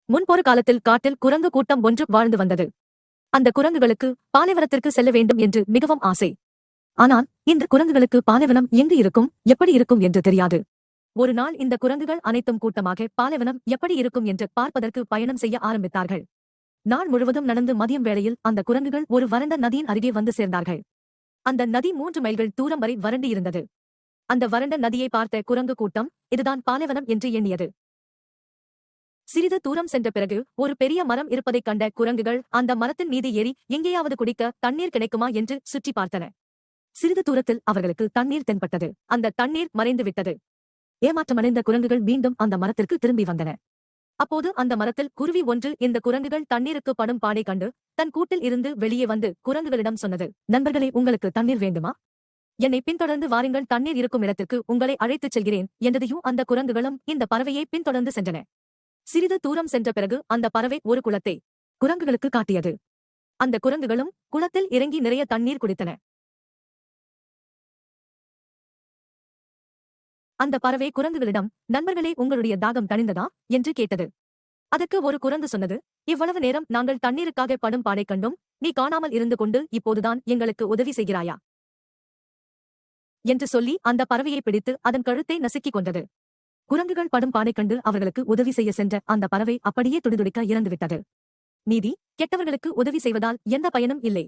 முன்பொரு காலத்தில் காட்டில் குரங்கு கூட்டம் ஒன்று வாழ்ந்து வந்தது. அந்த குரங்குகளுக்கு பாலைவனத்திற்கு செல்ல வேண்டும் என்று மிகவும் ஆசை. ஆனால் இந்த குரங்குகளுக்கு பாலைவனம் எங்கு இருக்கும், எப்படி இருக்கும் என்று தெரியாது. ஒரு நாள் இந்த குரங்குகள் அனைத்தும் கூட்டமாக பாலைவனம் எப்படி இருக்கும் என்று பார்ப்பதற்கு பயணம் செய்ய ஆரம்பித்தார்கள். நாள் முழுவதும் நடந்து மதியம் வேளையில் அந்த குரங்குகள் ஒரு வறண்ட நதியின் அருகே வந்து சேர்ந்தார்கள். அந்த நதி 3 மைல்கள் தூரம் வரை வறண்டு இருந்தது. அந்த வறண்ட நதியை பார்த்த குரங்கு கூட்டம் இதுதான் பாலைவனம் என்று எண்ணியது. சிறிது தூரம் சென்ற பிறகு ஒரு பெரிய மரம் இருப்பதைக் கண்ட குரங்குகள் அந்த மரத்தின் மீது ஏறி எங்கேயாவது குடிக்க தண்ணீர் கிடைக்குமா என்று சுற்றி பார்த்தன. சிறிது தூரத்தில் அவர்களுக்கு தண்ணீர் தென்பட்டது. அந்த தண்ணீர் மறைந்து விட்டது. ஏமாற்றமடைந்த குரங்குகள் மீண்டும் அந்த மரத்திற்கு திரும்பி வந்தன. அப்போது அந்த மரத்தில் குருவி ஒன்று இந்த குரங்குகள் தண்ணீருக்கு படும் பாடை கண்டு தன் கூட்டில் இருந்து வெளியே வந்து குரங்குகளிடம் சொன்னது, நண்பர்களே, உங்களுக்கு தண்ணீர் வேண்டுமா? என்னை பின்தொடர்ந்து வாருங்கள், தண்ணீர் இருக்கும் இடத்திற்கு உங்களை அழைத்துச் செல்கிறேன் என்றதையும் அந்த குரங்குகளும் இந்த பறவையை பின்தொடர்ந்து சென்றன. சிறிது தூரம் சென்ற பிறகு அந்த பறவை ஒரு குளத்தை குரங்குகளுக்கு காட்டியது. அந்த குரங்குகளும் குளத்தில் இறங்கி நிறைய தண்ணீர் குடித்தன. அந்த பறவை குரங்குகளிடம், நண்பர்களே, உங்களுடைய தாகம் தணிந்ததா என்று கேட்டது. அதற்கு ஒரு குரங்கு சொன்னது, இவ்வளவு நேரம் நாங்கள் தண்ணீருக்காக படும் பாடை கண்டும் நீ காணாமல் இருந்து கொண்டு இப்போதுதான் எங்களுக்கு உதவி செய்கிறாயா என்று சொல்லி அந்த பறவையை பிடித்து அதன் கழுத்தை நசுக்கிக் கொண்டது. குரங்குகள் படும் பாடை கண்டு அவர்களுக்கு உதவி செய்ய சென்ற அந்த பறவை அப்படியே துடிதுடிக்க இறந்துவிட்டது. நீதி, கெட்டவர்களுக்கு உதவி செய்வதால் எந்த பயனும் இல்லை.